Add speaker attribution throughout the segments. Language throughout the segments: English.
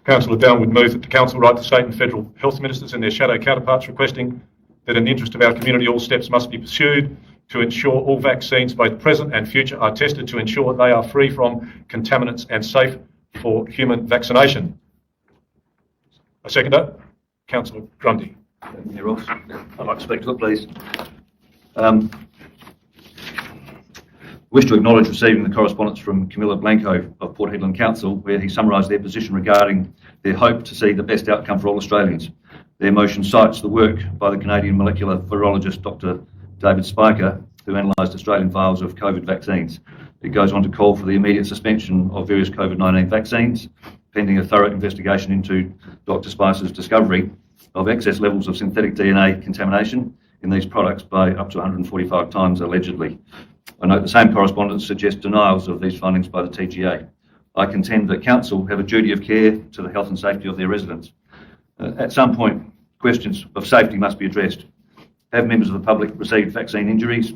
Speaker 1: Councillor Down would move that the Council write to state and federal health ministers and their shadow counterparts requesting that in the interest of our community all steps must be pursued to ensure all vaccines, both present and future, are tested to ensure they are free from contaminants and safe for human vaccination. A seconder, Councillor Grundy.
Speaker 2: Thank you, Ross. I'd like to speak to it, please. Wish to acknowledge receiving the correspondence from Camilla Blanco of Port Hedland Council, where he summarised their position regarding their hope to see the best outcome for all Australians. Their motion cites the work by the Canadian molecular virologist Dr. David Spiker, who analysed Australian vials of COVID vaccines. It goes on to call for the immediate suspension of various COVID-19 vaccines, pending a thorough investigation into Dr. Spicer's discovery of excess levels of synthetic DNA contamination in these products by up to 145 times allegedly. I note the same correspondence suggests denials of these findings by the TGA. I contend that Council have a duty of care to the health and safety of their residents. At some point, questions of safety must be addressed. Have members of the public received vaccine injuries?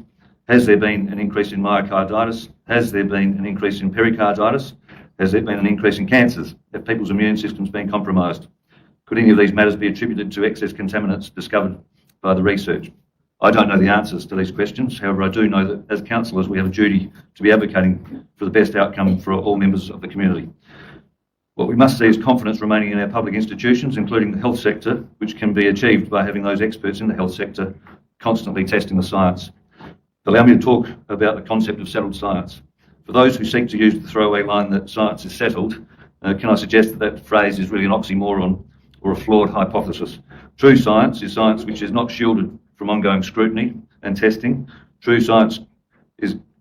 Speaker 2: Has there been an increase in myocarditis? Has there been an increase in pericarditis? Has there been an increase in cancers? Have people's immune systems been compromised? Could any of these matters be attributed to excess contaminants discovered by the research? I don't know the answers to these questions. However, I do know that as councillors, we have a duty to be advocating for the best outcome for all members of the community. What we must see is confidence remaining in our public institutions, including the health sector, which can be achieved by having those experts in the health sector constantly testing the science. Allow me to talk about the concept of settled science. For those who seek to use the throwaway line that science is settled, can I suggest that that phrase is really an oxymoron or a flawed hypothesis? True science is science which is not shielded from ongoing scrutiny and testing. True science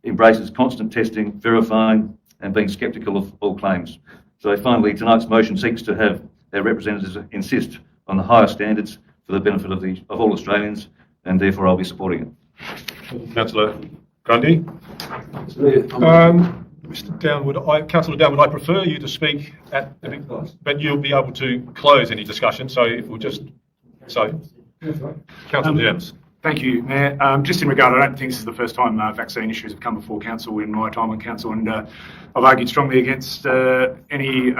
Speaker 2: embraces constant testing, verifying and being sceptical of all claims. So finally, tonight's motion seeks to have our representatives insist on the highest standards for the benefit of all Australians, and therefore I'll be supporting it.
Speaker 1: Councillor Grundy. Mr. Downwood, Councillor Downwood, I prefer you to speak but you'll be able to close any discussion. So if we'll just Councillor James.
Speaker 3: Thank you, Mayor. Just in regard, I don't think this is the first time vaccine issues have come before Council in my time on Council, and I've argued strongly against any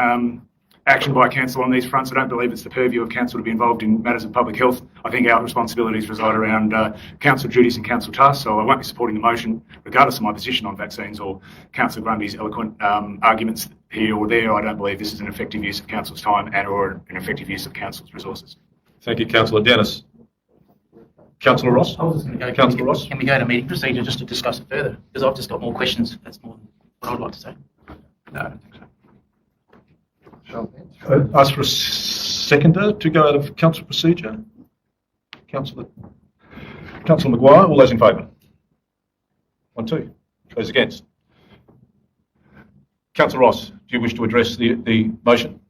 Speaker 3: action by Council on these fronts. I don't believe it's the purview of Council to be involved in matters of public health. I think our responsibilities reside around Council duties and Council tasks, so I won't be supporting the motion, regardless of my position on vaccines or Councillor Grundy's eloquent arguments here or there. I don't believe this is an effective use of Council's time and or an effective use of Council's resources.
Speaker 1: Thank you, Councillor Dennis. Councillor Ross.
Speaker 4: I was just going to go.
Speaker 1: Councillor Ross.
Speaker 4: Can we go to meeting procedure just to discuss it further? Because I've just got more questions. That's more than what I'd like to say. No, I don't think so.
Speaker 1: Ask for a seconder to go out of council procedure. Councillor Maguire. All those in favour? 1, 2. Those against? Councillor Ross, do you wish to address the motion?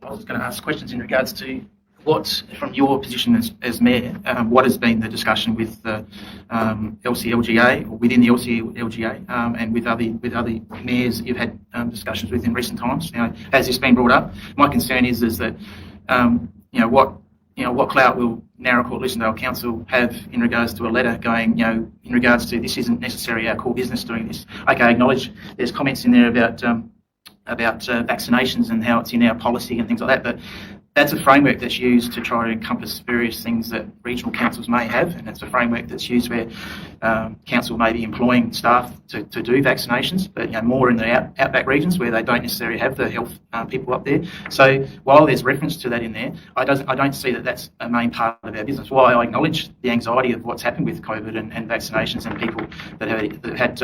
Speaker 4: I was going to ask questions in regards to what, from your position as Mayor, what has been the discussion with the LCLGA, or within the LCLGA, and with other mayors you've had discussions with in recent times? Has this been brought up? My concern is that what clout will Naracoorte Lucindale Council have in regards to a letter going, in regards to this isn't necessarily our core business doing this. Okay, I acknowledge there's comments in there about vaccinations and how it's in our policy and things like that, but that's a framework that's used to try to encompass various things that regional councils may have, and it's a framework that's used where council may be employing staff to do vaccinations, but more in the outback regions where they don't necessarily have the health people up there. So while there's reference to that in there, I don't see that that's a main part of our business. While I acknowledge the anxiety of what's happened with COVID and vaccinations and people that have had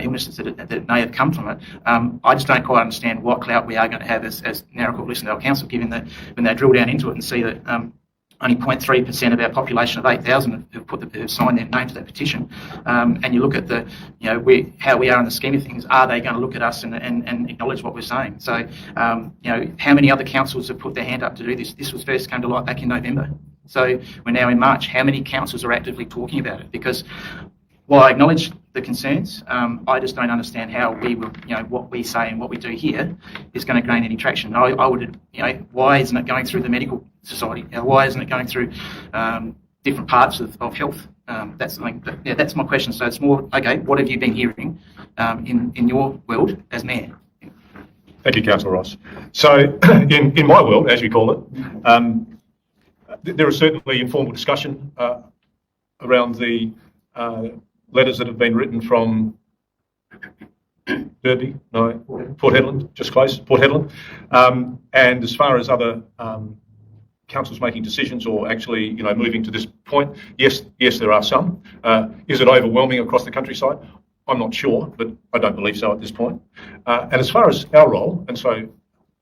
Speaker 4: illnesses that may have come from it, I just don't quite understand what clout we are going to have as Naracoorte Lucindale Council, given that when they drill down into it and see that only 0.3% of our population of 8,000 have signed their name to that petition, and you look at how we are in the scheme of things, are they going to look at us and acknowledge what we're saying? So, how many other councils have put their hand up to do this? This was first come to light back in November. So we're now in March. How many councils are actively talking about it? Because while I acknowledge the concerns, I just don't understand how we will, what we say and what we do here is going to gain any traction. I would, why isn't it going through the medical society? Why isn't it going through different parts of health? That's something. That's my question. So it's more, okay, what have you been hearing in your world as Mayor?
Speaker 1: Thank you, Councillor Ross. So, in my world, as you call it, there is certainly informal discussion around the letters that have been written from Derby, no, Port Hedland, just close, Port Hedland. And as far as other councils making decisions or actually, moving to this point, yes, there are some. Is it overwhelming across the countryside? I'm not sure, but I don't believe so at this point. And as far as our role, and so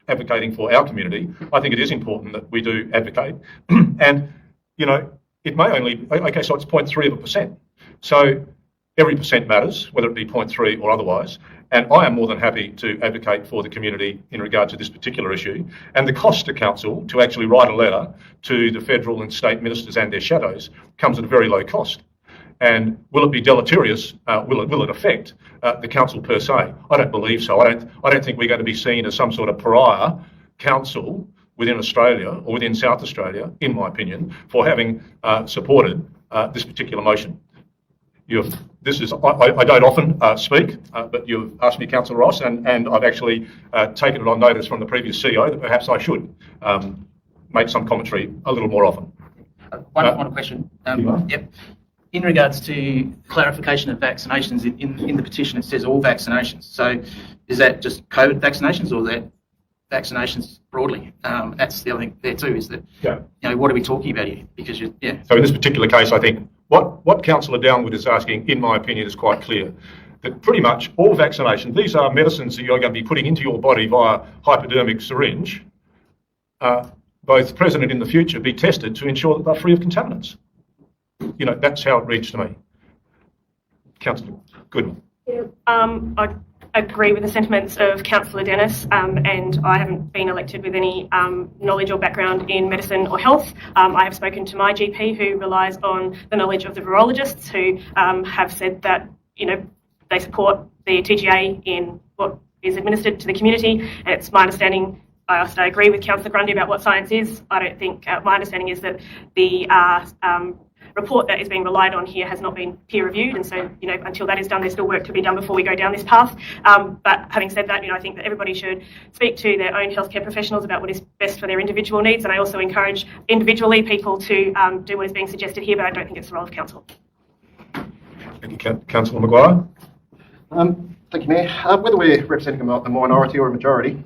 Speaker 1: advocating for our community, I think it is important that we do advocate. And, it may only, okay, so it's 0.3%. So every percent matters, whether it be 0.3 or otherwise. And I am more than happy to advocate for the community in regard to this particular issue. And the cost to council to actually write a letter to the federal and state ministers and their shadows comes at a very low cost. And will it be deleterious? Will it affect the council per se? I don't believe so. I don't think we're going to be seen as some sort of pariah council within Australia or within South Australia, in my opinion, for having supported this particular motion. I don't often speak, but you've asked me, Councillor Ross, and I've actually taken it on notice from the previous CEO that perhaps I should make some commentary a little more often.
Speaker 4: One question. Yep. In regards to clarification of vaccinations, in the petition it says all vaccinations. So is that just COVID vaccinations or that vaccinations broadly? That's the other thing there too, is that, what are we talking about here? Because So
Speaker 1: in this particular case, I think what Councillor Downwood is asking, in my opinion, is quite clear. That pretty much all vaccination, these are medicines that you're going to be putting into your body via hypodermic syringe, both present and in the future, be tested to ensure that they're free of contaminants. That's how it reads to me. Councillor Goodman.
Speaker 5: Yeah, I agree with the sentiments of Councillor Dennis, and I haven't been elected with any knowledge or background in medicine or health. I have spoken to my GP, who relies on the knowledge of the virologists, who have said that they support the TGA in what is administered to the community. And it's my understanding, I agree with Councillor Grundy about what science is. I don't think my understanding is that the report that is being relied on here has not been peer reviewed, and so until that is done, there's still work to be done before we go down this path. But having said that, I think that everybody should speak to their own healthcare professionals about what is best for their individual needs, and I also encourage individually people to do what is being suggested here, but I don't think it's the role of council.
Speaker 1: Thank you, Councillor Maguire.
Speaker 6: Thank you, Mayor. Whether we're representing a minority or a majority,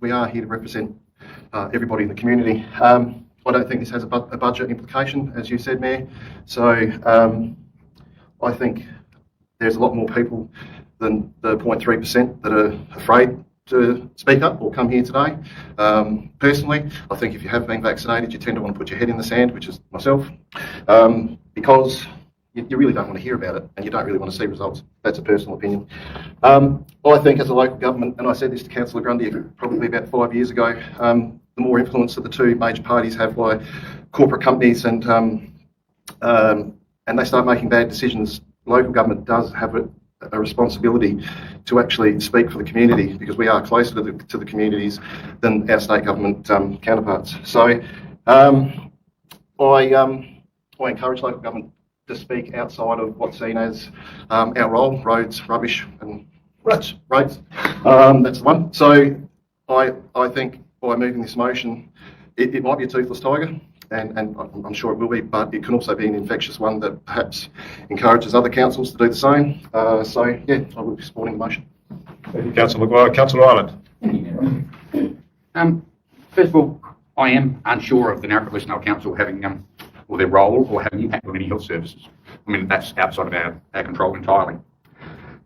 Speaker 6: we are here to represent everybody in the community. I don't think this has a budget implication, as you said, Mayor. So I think there's a lot more people than the 0.3% that are afraid to speak up or come here today. Personally, I think if you have been vaccinated, you tend to want to put your head in the sand, which is myself, because you really don't want to hear about it and you don't really want to see results. That's a personal opinion. I think as a local government, and I said this to Councillor Grundy probably about 5 years ago, the more influence that the two major parties have by corporate companies and they start making bad decisions, local government does have a responsibility to actually speak for the community, because we are closer to the communities than our state government counterparts. So I encourage local government to speak outside of what's seen as our role: roads, rubbish, and roads. That's the one. So I think by moving this motion, it might be a toothless tiger, and I'm sure it will be, but it can also be an infectious one that perhaps encourages other councils to do the same. So yeah, I will be supporting the motion.
Speaker 1: Thank you, Councillor Maguire. Councillor Ireland.
Speaker 7: First of all, I am unsure of the Naracoorte Lucindale Council having or their role or having impact on any health services. I mean, that's outside of our control entirely.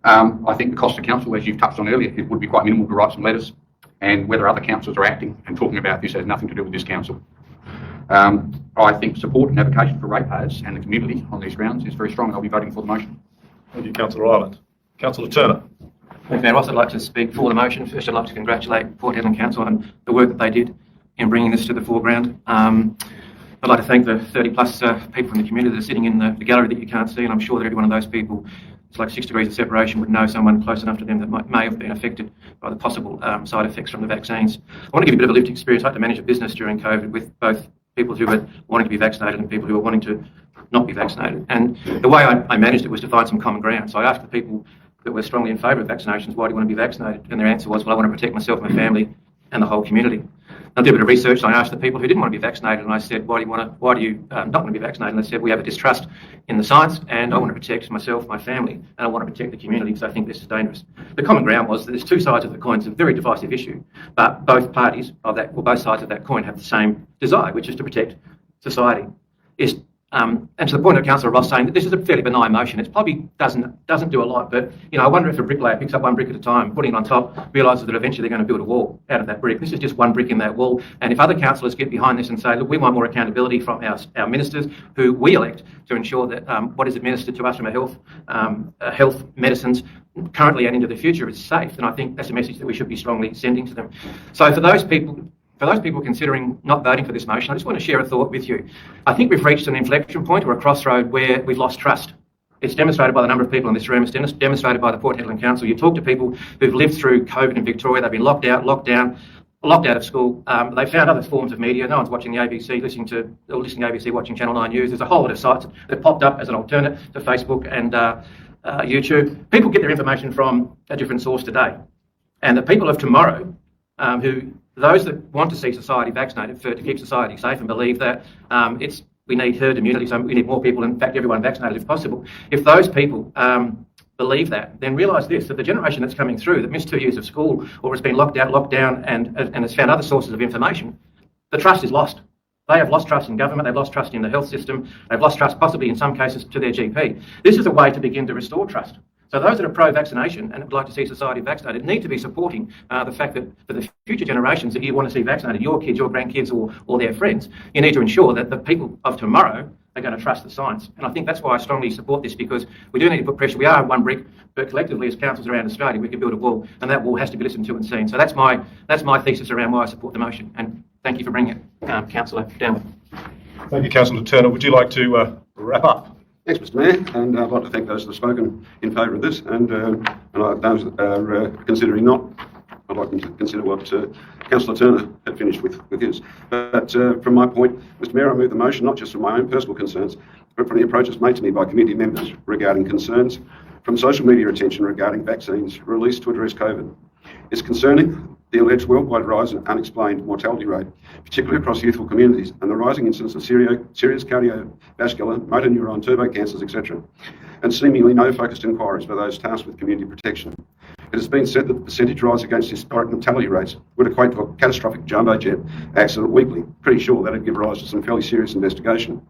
Speaker 7: I think the cost to council, as you've touched on earlier, it would be quite minimal to write some letters, and whether other councils are acting and talking about this has nothing to do with this council. I think support and advocacy for ratepayers and the community on these grounds is very strong, and I'll be voting for the motion.
Speaker 1: Thank you, Councillor Ireland. Councillor Turner.
Speaker 8: Thank you, Mayor. I'd also like to speak for the motion. First, I'd like to congratulate Port Hedland Council on the work that they did in bringing this to the foreground. I'd like to thank the 30 plus people from the community that are sitting in the gallery that you can't see, and I'm sure that every one of those people, it's like 6 degrees of separation, would know someone close enough to them that may have been affected by the possible side effects from the vaccines. I want to give you a bit of a lived experience. I had to manage a business during COVID with both people who were wanting to be vaccinated and people who were wanting to not be vaccinated. And the way I managed it was to find some common ground. So I asked the people that were strongly in favour of vaccinations, why do you want to be vaccinated? And their answer was, well, I want to protect myself, my family, and the whole community. I did a bit of research and I asked the people who didn't want to be vaccinated, and I said, why do you not want to be vaccinated? And they said, we have a distrust in the science, and I want to protect myself, my family, and I want to protect the community because I think this is dangerous. The common ground was that there's two sides of the coin. It's a very divisive issue, but both sides of that coin have the same desire, which is to protect society. And to the point of Councillor Ross saying that this is a fairly benign motion, it probably doesn't do a lot, but I wonder if a bricklayer picks up one brick at a time, putting it on top, realises that eventually they're going to build a wall out of that brick. This is just one brick in that wall, and if other councillors get behind this and say, look, we want more accountability from our ministers who we elect to ensure that what is administered to us from our health medicines currently and into the future is safe, then I think that's a message that we should be strongly sending to them. So for those people considering not voting for this motion, I just want to share a thought with you. I think we've reached an inflection point or a crossroad where we've lost trust. It's demonstrated by the number of people in this room. It's demonstrated by the Port Hedland Council. You talk to people who've lived through COVID in Victoria. They've been locked out of school. They found other forms of media. No one's watching the ABC, listening to ABC, watching Channel 9 News. There's a whole lot of sites that popped up as an alternate to Facebook and YouTube. People get their information from a different source today. And the people of tomorrow, those that want to see society vaccinated to keep society safe and believe that we need herd immunity, so we need more people, in fact everyone vaccinated if possible. If those people believe that, then realise this, that the generation that's coming through that missed 2 years of school or has been locked down and has found other sources of information, the trust is lost. They have lost trust in government, they've lost trust in the health system, they've lost trust possibly in some cases to their GP. This is a way to begin to restore trust. So those that are pro-vaccination and would like to see society vaccinated need to be supporting the fact that for the future generations that you want to see vaccinated, your kids, your grandkids or their friends, you need to ensure that the people of tomorrow are going to trust the science. And I think that's why I strongly support this, because we do need to put pressure. We are one brick, but collectively as councils around Australia, we can build a wall, and that wall has to be listened to and seen. So that's my thesis around why I support the motion. And thank you for bringing it, Councillor Downward.
Speaker 1: Thank you, Councillor Turner. Would you like to wrap up?
Speaker 9: Thanks, Mr Mayor, and I'd like to thank those that have spoken in favour of this, and those that are considering not, I'd like them to consider what Councillor Turner had finished with his. But from my point, Mr Mayor, I move the motion not just from my own personal concerns, but from the approaches made to me by committee members regarding concerns from social media attention regarding vaccines released to address COVID. It's concerning the alleged worldwide rise in unexplained mortality rate, particularly across youthful communities, and the rising incidence of serious cardiovascular, motor neuron, turbo cancers, etc., and seemingly no focused inquiries by those tasked with community protection. It has been said that the percentage rise against historic mortality rates would equate to a catastrophic jumbo jet accident weekly. Pretty sure that would give rise to some fairly serious investigation.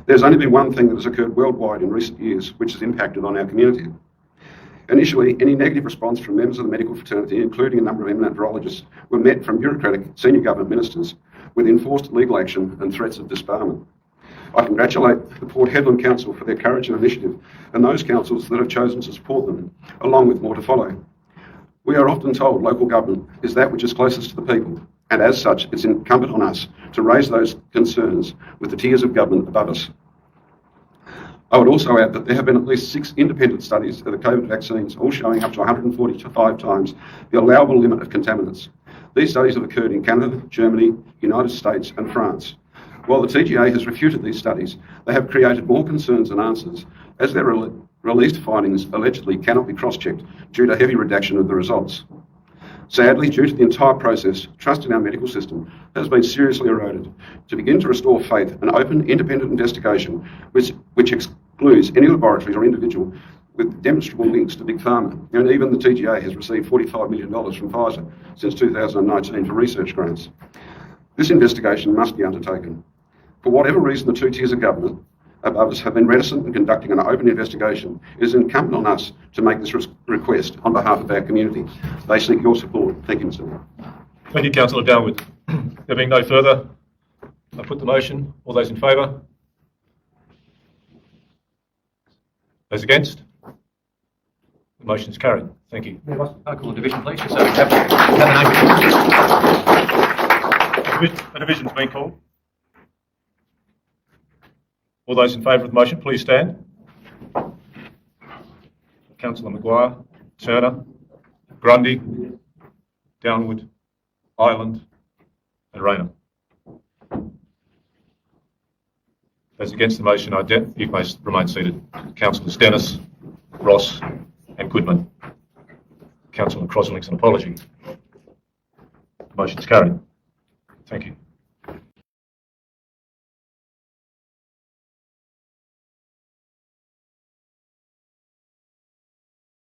Speaker 9: There's only been one thing that has occurred worldwide in recent years which has impacted on our community. Initially, any negative response from members of the medical fraternity, including a number of eminent virologists, were met from bureaucratic senior government ministers with enforced legal action and threats of disbarment. I congratulate the Port Hedland Council for their courage and initiative, and those councils that have chosen to support them, along with more to follow. We are often told local government is that which is closest to the people, and as such, it's incumbent on us to raise those concerns with the tiers of government above us. I would also add that there have been at least 6 independent studies of the COVID vaccines, all showing up to 145 times the allowable limit of contaminants. These studies have occurred in Canada, Germany, United States and France. While the TGA has refuted these studies, they have created more concerns than answers, as their released findings allegedly cannot be cross-checked due to heavy redaction of the results. Sadly, due to the entire process, trust in our medical system has been seriously eroded. To begin to restore faith, an open, independent investigation which excludes any laboratories or individual with demonstrable links to Big Pharma. And even the TGA has received $45 million from Pfizer since 2019 for research grants. This investigation must be undertaken. For whatever reason, the 2 tiers of government above us have been reticent in conducting an open investigation. It is incumbent on us to make this request on behalf of our community. They seek your support. Thank you, Mr. Mayor.
Speaker 1: Thank you, Councillor Downward. There being no further, I put the motion. All those in favour? Those against? The motion is carried. Thank you.
Speaker 8: I call a division, please. So
Speaker 1: A division's been called. All those in favour of the motion, please stand. Councillor Maguire, Turner, Grundy, Downward, Ireland and Rayner. Those against the motion, you may remain seated. Councillors Dennis, Ross and Goodman. Councillor Crossley's an apology. Motion's carried. Thank you.